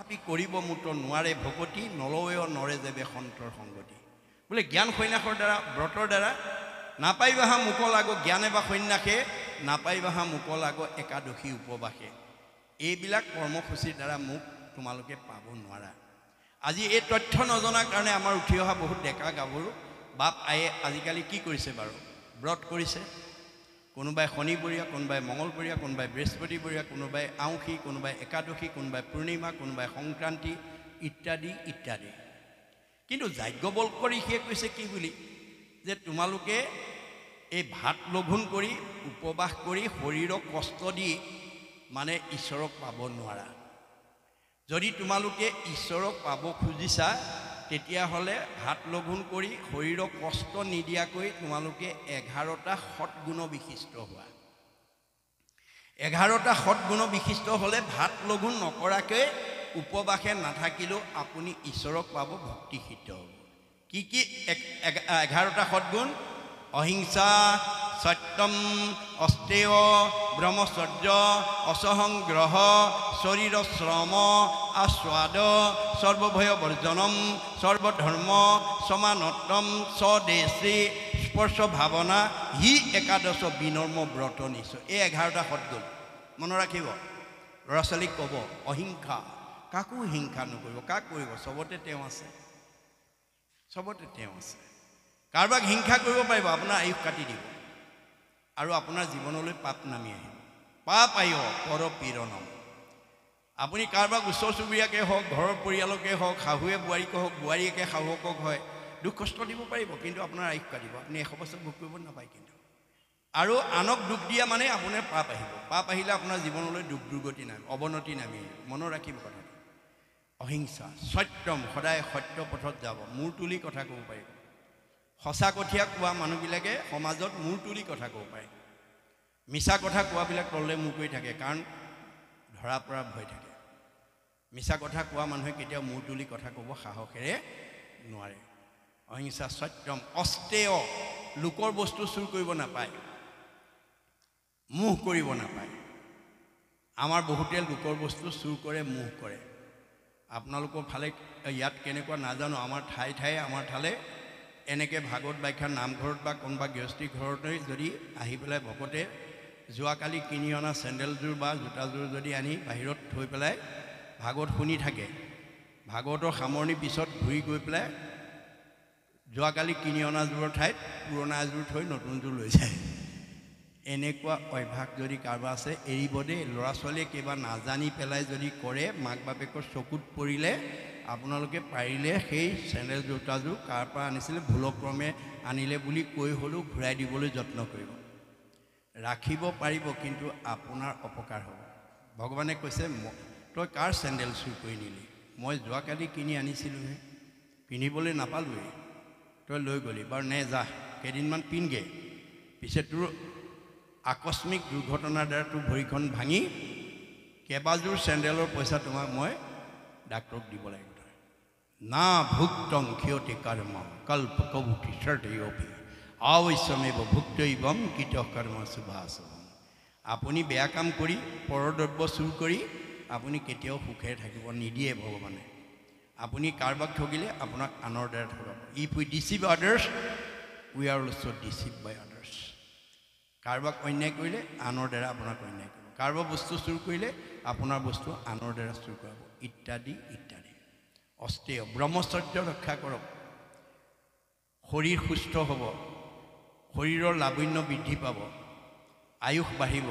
তথাপি কৰিব মুঠ নোৱাৰে ভকতি নলৱেও নৰে যেবে সন্তৰ সংগতি বোলে জ্ঞান সন্যাসৰ দ্বাৰা ব্ৰতৰ দ্বাৰা নাপাইবাহা মুকল আগো জ্ঞানে বা সন্যাসে নাপাইবাহা মুকল আগো একাদশী উপবাসে এইবিলাক কৰ্মসূচীৰ দ্বাৰা মোক তোমালোকে পাব নোৱাৰা আজি এই তথ্য নজনাৰ কাৰণে আমাৰ উঠি অহা বহুত ডেকা গাভৰু বাপ আয়ে আজিকালি কি কৰিছে বাৰু ব্ৰত কৰিছে কোনোবাই শনিবৰীয়া কোনোবাই মঙলবৰীয়া কোনোবাই বৃহস্পতিবৰীয়া কোনোবাই আউসী কোনোবাই একাদশী কোনোবাই পূৰ্ণিমা কোনোবাই সংক্ৰান্তি ইত্যাদি ইত্যাদি কিন্তু যাজ্ঞবল্ক্য ঋষিয়ে কৈছে কি বুলি যে তোমালোকে এই ভাত লঘোণ কৰি উপবাস কৰি শৰীৰক কষ্ট দি মানে ঈশ্বৰক পাব নোৱাৰা যদি তোমালোকে ঈশ্বৰক পাব খুজিছা তেতিয়াহ'লে ভাত লঘোণ কৰি শৰীৰক কষ্ট নিদিয়াকৈ তোমালোকে 11টা সৎগুণ বিশিষ্ট হোৱা 11টা সৎগুণ বিশিষ্ট হ'লে ভাত লঘোণ নকৰাকৈ উপবাসে নাথাকিলেও আপুনি ঈশ্বৰক পাব ভক্তি সিদ্ধ হ'ব কি কি 11টা সৎগুণ অহিংসা সত্যম অস্তেয় ব্ৰহ্মচৰ্য অসহংগ্ৰহ শৰীৰ শ্ৰম আস্বাদ সৰ্বভয় বৰ্জনম সৰ্বধৰ্ম সমানত্তম স্বদেশী স্পৰ্শ ভাৱনা হি একাদশ বিনৰ্ম ব্ৰত নিশ্চয় এই 11টা সৎগুণ মনত ৰাখিব ল'ৰা ছোৱালীক ক'ব অহিংসা কাকো হিংসা নকৰিব কাক কৰিব চবতে তেওঁ আছে চবতে তেওঁ আছে কাৰোবাক হিংসা কৰিব পাৰিব আপোনাৰ আয়ুস কাটি দিব আৰু আপোনাৰ জীৱনলৈ পাপ নামি আহিব পাপ আয় পৰপীড়নম আপুনি কাৰোবাক ওচৰ চুবুৰীয়াকে হওক ঘৰৰ পৰিয়ালকে হওক শাহুৱে বোৱাৰীকে হওক বোৱাৰীয়েকে শাহুকক হয় দুখ কষ্ট দিব পাৰিব কিন্তু আপোনাৰ আয়ুস কাটিব আপুনি 100 বছৰ ভোগ কৰিব নাপায় কিন্তু আৰু আনক দুখ দিয়া মানে আপোনাৰ পাপ আহিব পাপ আহিলে আপোনাৰ জীৱনলৈ দুখ দুৰ্গতি নামি অৱনতি নামি আহিব মনত ৰাখিব কথাটো অহিংসা সত্যম সদায় সত্য পথত যাব মূৰ তুলি কথা ক'ব পাৰিব সঁচা কঠীয়া কোৱা মানুহবিলাকে সমাজত মূৰ তুলি কথা ক'ব পাৰে মিছা কথা কোৱাবিলাক তললে মূৰ কৰি থাকে কাৰণ ধৰা পৰা ভয় থাকে মিছা কথা কোৱা মানুহে কেতিয়াও মূৰ তুলি কথা ক'ব সাহসেৰে নোৱাৰে অহিংসা সত্যম অস্তেয় লোকৰ বস্তু চুৰ কৰিব নাপায় মোহ কৰিব নাপায় আমাৰ বহুতে লোকৰ বস্তু চুৰ কৰে মোহ কৰে আপোনালোকৰ ফালে ইয়াত কেনেকুৱা নাজানো আমাৰ ঠাই আমাৰ ঠালে এনেকৈ ভাগৱত ব্যাখ্যা নামঘৰত বা কোনোবা গৃহস্থী ঘৰতে যদি আহি পেলাই ভকতে যোৱাকালি কিনি অনা চেণ্ডেলযোৰ বা জোতাযোৰ যদি আনি বাহিৰত থৈ পেলাই ভাগৱত শুনি থাকে ভাগৱতৰ সামৰণিৰ পিছত ঘূৰি গৈ পেলাই যোৱাকালি কিনি অনাযোৰৰ ঠাইত পুৰণা এযোৰ থৈ নতুনযোৰ লৈ যায় এনেকুৱা অভ্যাস যদি কাৰোবাৰ আছে এৰিব দেই ল'ৰা ছোৱালীয়ে কিবা নাজানি পেলাই যদি কৰে মাক বাপেকৰ চকুত পৰিলে আপোনালোকে পাৰিলে সেই চেণ্ডেল জোতাযোৰ কাৰ পৰা আনিছিলে ভুলক্ৰমে আনিলে বুলি কৈ হ'লেও ঘূৰাই দিবলৈ যত্ন কৰিব ৰাখিব পাৰিব কিন্তু আপোনাৰ অপকাৰ হ'ব ভগৱানে কৈছে তই কাৰ চেণ্ডেল চুৰ কৰি নিলি মই যোৱাকালি কিনি আনিছিলোঁহে পিন্ধিবলৈ নাপালোঁৱে তই লৈ গ'লি বাৰু নে যা কেইদিনমান পিন্ধগে পিছে তোৰ আকস্মিক দুৰ্ঘটনাৰ দ্বাৰা তোৰ ভৰিখন ভাঙি কেইবাযোৰ চেণ্ডেলৰ পইচা তোমাক মই ডাক্তৰক দিব লাগিব না ভুক্তং ক্ষতি কৰ্ম কল্প কবুটি সৰ্দয়পি অৱশ্যমেব ভুক্তৈবম কৃত কৰ্ম শুভাশুভম আপুনি বেয়া কাম কৰি পৰদ্ৰব্য চুৰ কৰি আপুনি কেতিয়াও সুখেৰে থাকিব নিদিয়ে ভগৱানে আপুনি কাৰোবাক ঠগিলে আপোনাক আনৰ দ্বাৰা ঠগাব if we deceive others we are also' deceive by others কাৰোবাক অন্যায় কৰিলে আনৰ দ্বাৰা আপোনাক অন্যায় কৰিব কাৰোবাৰ বস্তু চুৰ কৰিলে আপোনাৰ বস্তু আনৰ দ্বাৰা চুৰ কৰাব ইত্যাদি ইত্যাদি অস্তেয় ব্ৰহ্মচৰ্য ৰক্ষা কৰক শৰীৰ সুস্থ হ'ব শৰীৰৰ লাৱণ্য বৃদ্ধি পাব আয়ুস বাঢ়িব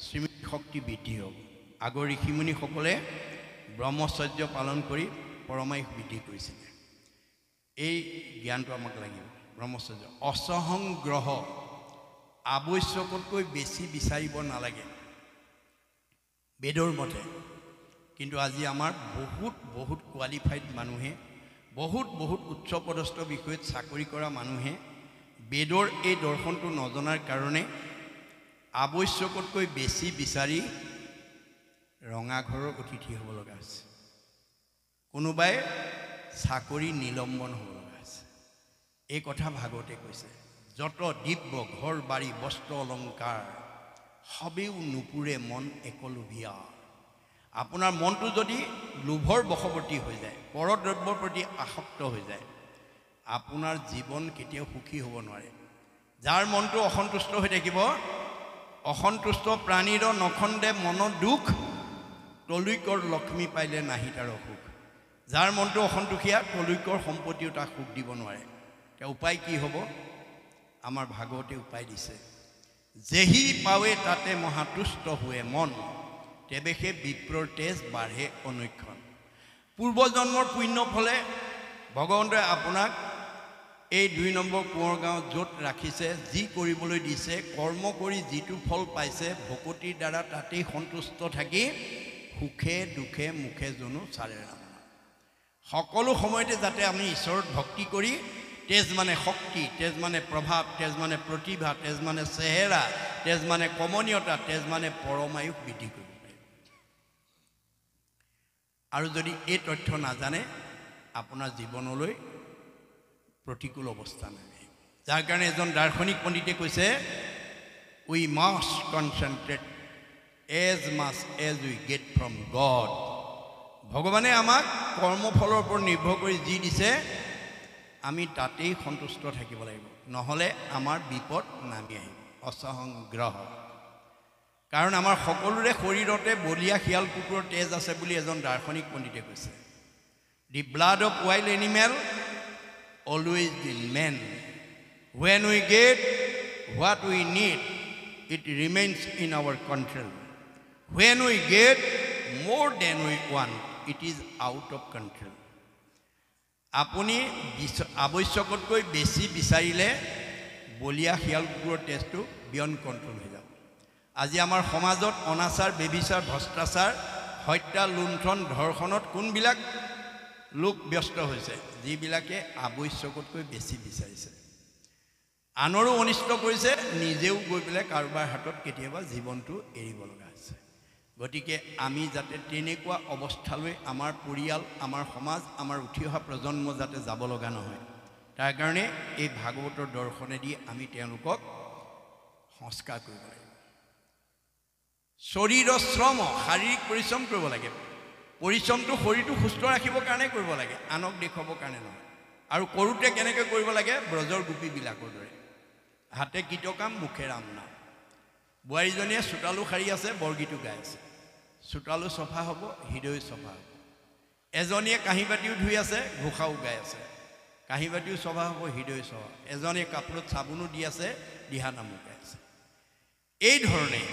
স্মৃতি শক্তি বৃদ্ধি হ'ব আগৰ ঋষিমুনিসকলে ব্ৰহ্মচৰ্য পালন কৰি পৰমায়ুস বৃদ্ধি কৰিছিলে এই জ্ঞানটো আমাক লাগিব ব্ৰহ্মচৰ্য অসহংগ্ৰহ আৱশ্যকতকৈ বেছি বিচাৰিব নালাগে বেদৰ মতে কিন্তু আজি আমাৰ বহুত কোৱালিফাইড মানুহে বহুত উচ্চপদস্থ বিষয়ত চাকৰি কৰা মানুহে বেদৰ এই দৰ্শনটো নজনাৰ কাৰণে আৱশ্যকতকৈ বেছি বিচাৰি ৰঙাঘৰৰ অতিথি হ'ব লগা হৈছে কোনোবাই চাকৰি নিলম্বন হ'ব লগা হৈছে এই কথা ভাগৱতে কৈছে যত দিব্য ঘৰ বাৰী বস্ত্ৰ অলংকাৰ সবেও নুপুৰে মন একলোভিয়া আপোনাৰ মনটো যদি লোভৰ বশৱৰ্তী হৈ যায়, পৰদ্ৰব্যৰ প্ৰতি আসক্ত হৈ যায়, আপোনাৰ জীৱন কেতিয়াও সুখী হ'ব নোৱাৰে। যাৰ মনটো অসন্তুষ্ট হৈ থাকিব, অসন্তুষ্ট প্ৰাণীৰ নখন্দে মনৰ দুখ, তলৈকৰ লক্ষ্মী পাইলে নাহি তাৰ অসুখ। যাৰ মনটো অসন্তোষিয়া, তলৈকৰ সম্পত্তিও তাক সুখ দিব নোৱাৰে। এতিয়া উপায় কি হ'ব? আমাৰ ভাগৱতে উপায় দিছে। যেহি পাৱে তাতে মহাতুষ্ট হোৱে মন, তেৱেহে বিপ্ৰৰ তেজ বাঢ়ে অনৈক্ষণ। পূৰ্বজন্মৰ পুণ্য ফলে ভগৱন্তই আপোনাক এই 2 নম্বৰ কোঁৱৰ গাঁৱত য'ত ৰাখিছে, যি কৰিবলৈ দিছে, কৰ্ম কৰি যিটো ফল পাইছে, ভকতিৰ দ্বাৰা তাতেই সন্তুষ্ট থাকি সুখে দুখে মুখে জনো চাৰে ৰাম। সকলো সময়তে যাতে আমি ঈশ্বৰত ভক্তি কৰি, তেজ মানে শক্তি, তেজ মানে প্ৰভাৱ, তেজ মানে প্ৰতিভা, তেজ মানে চেহেৰা, তেজ মানে কমনীয়তা, তেজ মানে পৰমায়ুস বৃদ্ধি কৰিব পাৰি। আৰু যদি এই তথ্য নাজানে, আপোনাৰ জীৱনলৈ প্ৰতিকূল অৱস্থা নাহে। যাৰ কাৰণে এজন দাৰ্শনিক পণ্ডিতে কৈছে, we must concentrate as much as we get from God. ভগৱানে আমাক কৰ্মফলৰ ওপৰত নিৰ্ভৰ কৰি যি দিছে, আমি তাতেই সন্তুষ্ট থাকিব লাগিব, নহ'লে আমাৰ বিপদ নামি আহিব। অসংগ্ৰহ। কাৰণ আমাৰ সকলোৰে শৰীৰতে বলিয়া শিয়াল কুকুৰৰ তেজ আছে বুলি এজন দাৰ্শনিক পণ্ডিতে কৈছে। The blood of wild animal always in men. When we get what we need, it remains in our control. When we get more than we want, it is out of control. আপুনি আৱশ্যকতকৈ বেছি বিচাৰিলে বলিয়া শিয়াল কুকুৰৰ তেজটো beyond control হৈ যাব। আজি আমাৰ সমাজত অনাচাৰ, বেবিচাৰ, ভ্ৰষ্টাচাৰ, হত্যা, লুণ্ঠন, ধৰ্ষণত কোনবিলাক লোক ব্যস্ত হৈছে? যিবিলাকে আৱশ্যকতকৈ বেছি বিচাৰিছে, আনৰো অনিষ্ট কৰিছে, নিজেও গৈ পেলাই কাৰোবাৰ হাতত কেতিয়াবা জীৱনটো এৰিব লগা হৈছে। গতিকে আমি যাতে তেনেকুৱা অৱস্থালৈ আমাৰ পৰিয়াল, আমাৰ সমাজ, আমাৰ উঠি অহা প্ৰজন্ম যাতে যাব লগা নহয়, তাৰ কাৰণে এই ভাগৱতৰ দৰ্শনেদি আমি তেওঁলোকক সংস্কাৰ কৰিব লাগিব। শৰীৰৰ শ্ৰম, শাৰীৰিক পৰিশ্ৰম কৰিব লাগে। পৰিশ্ৰমটো শৰীৰটো সুস্থ ৰাখিবৰ কাৰণে কৰিব লাগে, আনক দেখুৱাবৰ কাৰণে নহয়। আৰু কৰোঁতে কেনেকৈ কৰিব লাগে? ব্ৰজৰ গোপীবিলাকৰ দৰে, হাতে কীটকাম, মুখে ৰাম নাম। বোৱাৰীজনীয়ে চোতালো সাৰি আছে, বৰগীতো গাই আছে। চোতালো চফা হ'ব, হৃদয় চফা হ'ব। এজনীয়ে কাঁহী বাতিও ধুই আছে, ঘোষাও গাই আছে। কাঁহী বাতিও চফা হ'ব, হৃদয় চফা। এজনীয়ে কাপোৰত চাবোনো দি আছে, দিহা নামো গাই আছে। এই ধৰণে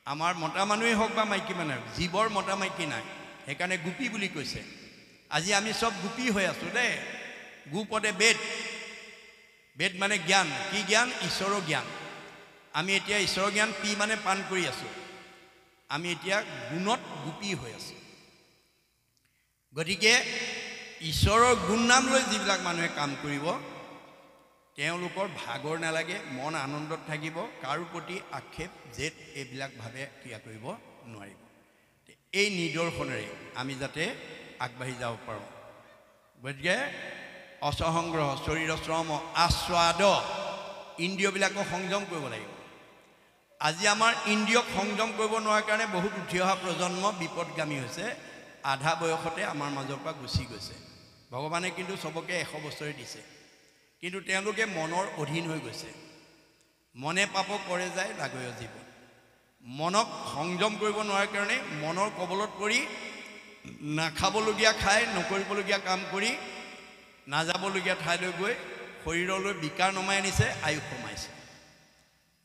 আমাৰ মতা মানুহেই হওক বা মাইকী মানুহে হওক, জীৱৰ মতা মাইকী নাই, সেইকাৰণে গোপী বুলি কৈছে। আজি আমি চব গোপী হৈ আছোঁ দেই। গোপদে বেদ, বেদ মানে জ্ঞান। কি জ্ঞান? ঈশ্বৰৰ জ্ঞান। আমি এতিয়া ঈশ্বৰৰ জ্ঞান পি মানে পাণ কৰি আছোঁ। আমি এতিয়া গুণত গোপী হৈ আছোঁ। গতিকে ঈশ্বৰৰ গুণ নাম লৈ যিবিলাক মানুহে কাম কৰিব, তেওঁলোকৰ ভাগৰ নালাগে, মন আনন্দত থাকিব, কাৰো প্ৰতি আক্ষেপ, জেদ এইবিলাক ভাৱে ক্ৰিয়া কৰিব নোৱাৰিব। এই নিদৰ্শনেৰে আমি যাতে আগবাঢ়ি যাব পাৰোঁ। গতিকে অসংগ্ৰহ, শৰীৰ শ্ৰম, আস্বাদ, ইন্দ্ৰিয়বিলাকক সংযম কৰিব লাগিব। আজি আমাৰ ইন্দ্ৰিয়ক সংযম কৰিব নোৱাৰাৰ কাৰণে বহুত উঠি অহা প্ৰজন্ম বিপদগামী হৈছে। আধা বয়সতে আমাৰ মাজৰ পৰা গুচি গৈছে। ভগৱানে কিন্তু চবকে 100 বছৰে দিছে, কিন্তু তেওঁলোকে মনৰ অধীন হৈ গৈছে। মনে পাপ কৰে যায় লাগয় জীৱন। মনক সংযম কৰিব নোৱাৰাৰ কাৰণে মনৰ কবলত পৰি নাখাবলগীয়া খাই, নকৰিবলগীয়া কাম কৰি, নাযাবলগীয়া ঠাইলৈ গৈ শৰীৰলৈ বিকাৰ নমাই আনিছে, আয়ুস কমাইছে।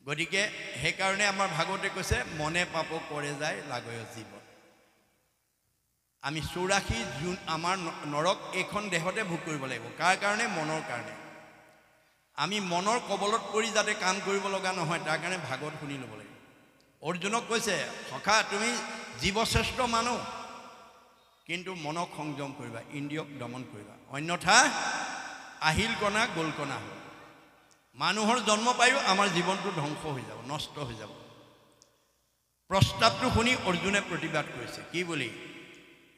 গতিকে সেইকাৰণে আমাৰ ভাগৱতে কৈছে, মনে পাপ কৰে যায় লাগয় জীৱন। আমি 84 জুন আমাৰ নৰক এইখন দেহতে ভোগ কৰিব লাগিব। কাৰ কাৰণে? মনৰ কাৰণে। আমি মনৰ কবলত পৰি যাতে কাম কৰিব লগা নহয়, তাৰ কাৰণে ভাগৱত শুনি ল'ব লাগিব। অৰ্জুনক কৈছে, সখা তুমি জীৱশ্ৰেষ্ঠ মানুহ, কিন্তু মনক সংযম কৰিবা, ইন্দ্ৰিয়ক দমন কৰিবা, অন্যথা আহিল কণা গ'ল কণা হ'ব। মানুহৰ জন্ম পায়ো আমাৰ জীৱনটো ধ্বংস হৈ যাব, নষ্ট হৈ যাব। প্ৰস্তাৱটো শুনি অৰ্জুনে প্ৰতিবাদ কৰিছে, কি বুলি?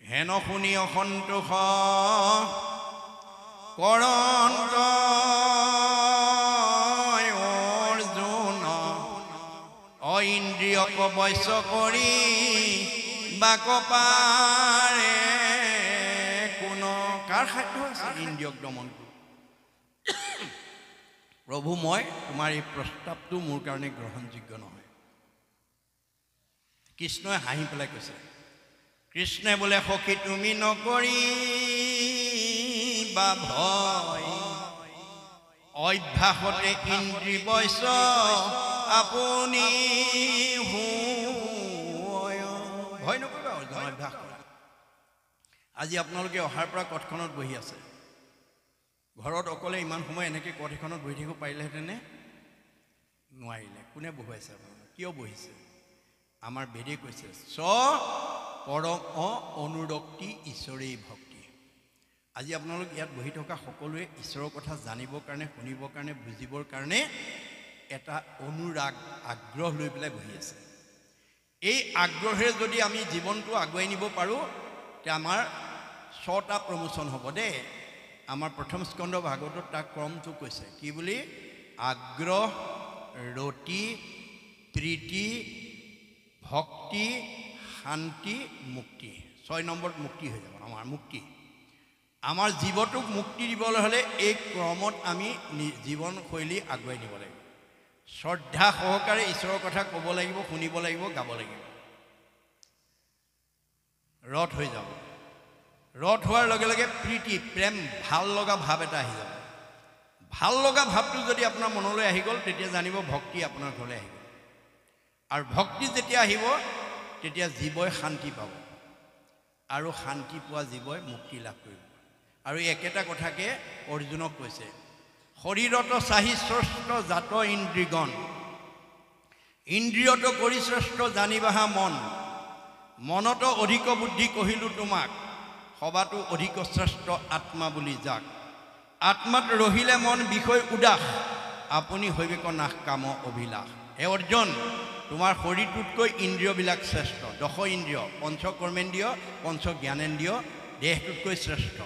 হেন শুনি অসন্তোষ কৰন্ত অৰ্জুন, অইন্দ্ৰিয়ক বশ্য কৰি বাকপাৰে কোন কাৰ সাধ্য আছে ইন্দ্ৰিয়ক দমন কৰোঁ প্ৰভু মই তোমাৰ এই প্ৰস্তাৱটো মোৰ কাৰণে গ্ৰহণযোগ্য নহয় কৃষ্ণই হাঁহি পেলাই কৈছে কৃষ্ণই বোলে সখী তুমি নকৰি বা ভয় অভ্যাসতে ইন্দ্ৰি বৈছ আপুনি ভয় নকৰিবা অভ্যাস কৰা আজি আপোনালোকে অহাৰ পৰা কঠখনত বহি আছে ঘৰত অকলে ইমান সময় এনেকৈ কঠ এখনত বহি থাকিব পাৰিলেহেঁতেনে নোৱাৰিলে কোনে বহুৱাইছে আপোনালোকে কিয় বহিছে আমাৰ বেদে কৈছে পৰম অনুৰক্তি ঈশ্বৰেই ভক্তি আজি আপোনালোক ইয়াত বহি থকা সকলোৱে ঈশ্বৰৰ কথা জানিবৰ কাৰণে শুনিবৰ কাৰণে বুজিবৰ কাৰণে এটা অনুৰাগ আগ্ৰহ লৈ পেলাই বহি আছে এই আগ্ৰহেৰে যদি আমি জীৱনটো আগুৱাই নিব পাৰোঁ তে আমাৰ 6টা প্ৰমোচন হ'ব দেই আমাৰ প্ৰথম স্কন্ধ ভাগৱতত তাক ক্ৰমটো কৈছে কি বুলি আগ্ৰহ ৰতি প্ৰীতি ভক্তি শান্তি মুক্তি 6 নম্বৰত মুক্তি হৈ যাব আমাৰ মুক্তি আমাৰ জীৱটোক মুক্তি দিবলৈ হ'লে এই ক্ৰমত আমি জীৱনশৈলী আগুৱাই নিব লাগিব শ্ৰদ্ধা সহকাৰে ঈশ্বৰৰ কথা ক'ব লাগিব শুনিব লাগিব গাব লাগিব ৰথ হৈ যাব ৰথ হোৱাৰ লগে লগে প্ৰীতি প্ৰেম ভাল লগা ভাৱ এটা আহি যাব ভাল লগা ভাৱটো যদি আপোনাৰ মনলৈ আহি গ'ল তেতিয়া জানিব ভক্তি আপোনাৰ ঘৰলৈ আহিব আৰু ভক্তি যেতিয়া আহিব তেতিয়া জীৱই শান্তি পাব আৰু শান্তি পোৱা জীৱই মুক্তি লাভ কৰিব আৰু একেটা কথাকে অৰ্জুনক কৈছে শৰীৰত চাহি শ্ৰেষ্ঠ জাত ইন্দ্ৰিগণ ইন্দ্ৰিয়ত কৰি শ্ৰেষ্ঠ জানিবাহা মন মনত অধিক বুদ্ধি কহিলোঁ তোমাক সবাতো অধিক শ্ৰেষ্ঠ আত্মা বুলি যাক আত্মাত ৰহিলে মন বিষয় উদাস আপুনি হৈবেক নাশ কাম অভিলাষ হে অৰ্জুন তোমাৰ শৰীৰটোতকৈ ইন্দ্ৰিয়বিলাক শ্ৰেষ্ঠ 10 ইন্দ্ৰিয় পঞ্চ কৰ্মেন্দ্ৰিয় পঞ্চ জ্ঞানেন্দ্ৰিয় দেহটোতকৈ শ্ৰেষ্ঠ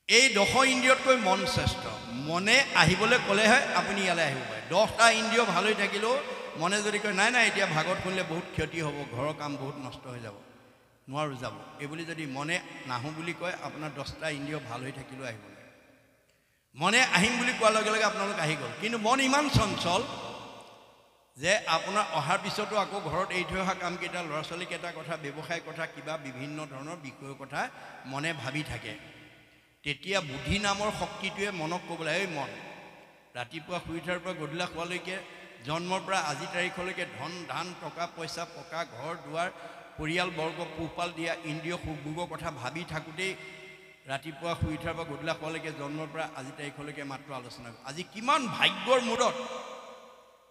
এই 10 ইন্দ্ৰিয়তকৈ মন শ্ৰেষ্ঠ মনে আহিবলৈ ক'লেহে আপুনি ইয়ালৈ আহিব পাৰে 10টা ইন্দ্ৰিয় ভাল হৈ থাকিলেও মনে যদি কয় নাই নাই এতিয়া ভাগত শুনিলে বহুত ক্ষতি হ'ব ঘৰৰ কাম বহুত নষ্ট হৈ যাব নোৱাৰোঁ যাব এইবুলি যদি মনে নাহোঁ বুলি কয় আপোনাৰ 10টা ইন্দ্ৰিয় ভাল হৈ থাকিলেও আহিব নোৱাৰে মনে আহিম বুলি কোৱাৰ লগে লগে আপোনালোক আহি গ'ল কিন্তু মন ইমান চঞ্চল যে আপোনাৰ অহাৰ পিছতো আকৌ ঘৰত এৰি থৈ অহা কামকেইটা ল'ৰা ছোৱালীকেইটাৰ কথা ব্যৱসায় কথা কিবা বিভিন্ন ধৰণৰ বিষয়ৰ কথা মনে ভাবি থাকে তেতিয়া বুদ্ধি নামৰ শক্তিটোৱে মনক ক'বলৈ এই মন ৰাতিপুৱা শুই উঠাৰ পৰা গধূলা খোৱালৈকে জন্মৰ পৰা আজি তাৰিখলৈকে ধন ধান টকা পইচা পকা ঘৰ দুৱাৰ পৰিয়ালবৰ্গ পোহপাল দিয়া ইন্দ্ৰিয় সুখভোগৰ কথা ভাবি থাকোঁতেই ৰাতিপুৱা শুই উঠাৰ পৰা গধূলা খোৱালৈকে জন্মৰ পৰা আজি তাৰিখলৈকে মাত্ৰ আলোচনা আজি কিমান ভাগ্যৰ মূৰত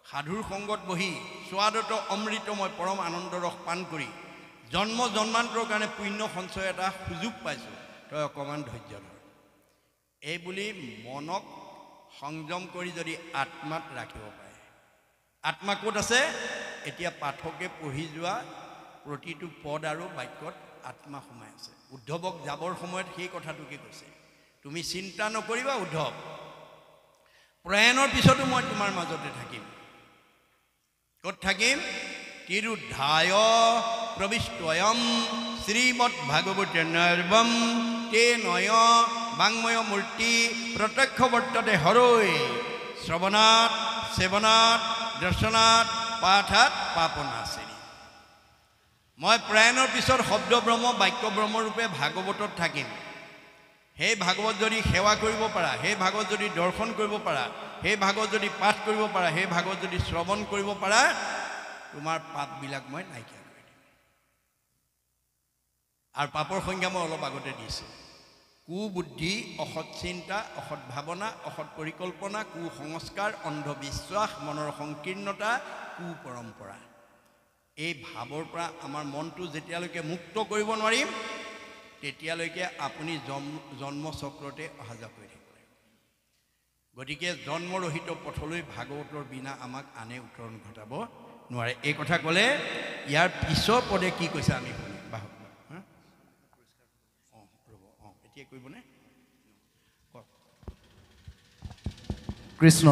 সাধুৰ সংগত বহি স্বাদত অমৃতময় পৰম আনন্দ ৰস পান কৰি জন্ম জন্মান্তৰৰ কাৰণে পুণ্য সঞ্চয় এটা সুযোগ পাইছোঁ তই অকণমান ধৈৰ্য ধৰ এই বুলি মনক সংযম কৰি যদি আত্মাত ৰাখিব পাৰে আত্মা ক'ত আছে এতিয়া পাঠকে পঢ়ি যোৱা প্ৰতিটো পদ আৰু বাক্যত আত্মা সোমাই আছে উদ্ধৱক যাবৰ সময়ত সেই কথাটোকে কৈছে তুমি চিন্তা নকৰিবা উদ্ধৱ প্ৰয়াণৰ পিছতো মই তোমাৰ মাজতে থাকিম ক'ত থাকিম তিৰুদ্ধায় প্ৰবিষ্টয়ম শ্ৰীমৎ ভাগৱতে নৰ্বম তে নয় বাংময় মূৰ্তি প্ৰত্যক্ষ বৰ্ততে হৰৈ শ্ৰৱণাত সেৱনাত দৰ্শনাত পাঠাত পাপনাচিনী মই প্ৰয়াণৰ পিছত শব্দ ব্ৰহ্ম বাক্য ব্ৰহ্মৰূপে ভাগৱতত থাকিম সেই ভাগৱত যদি সেৱা কৰিব পাৰা সেই ভাগৱত যদি দৰ্শন কৰিব পাৰা সেই ভাগৱত যদি পাঠ কৰিব পাৰা সেই ভাগৱত যদি শ্ৰৱণ কৰিব পাৰা তোমাৰ পাপবিলাক মই নাইকিয়া কৰি দিম আৰু পাপৰ সংজ্ঞা মই অলপ আগতে দিছোঁ কুবুদ্ধি অসৎ চিন্তা অসৎ ভাৱনা অসৎ পৰিকল্পনা কুসংস্কাৰ অন্ধবিশ্বাস মনৰ সংকীৰ্ণতা কুপৰম্পৰা এই ভাৱৰ পৰা আমাৰ মনটো যেতিয়ালৈকে মুক্ত কৰিব নোৱাৰিম তেতিয়ালৈকে আপুনি জন্মচক্ৰতে অহা যোৱা কৰি থাকিব লাগিব গতিকে জন্মৰহিত পথলৈ ভাগৱতৰ বিনা আমাক আনে উত্তৰণ ঘটাব নোৱাৰে এই কথা ক'লে ইয়াৰ পিছৰ পদে কি কৈছে আমি শুনিম বাহক ৰ'ব এতিয়া কৰিবনে কৃষ্ণ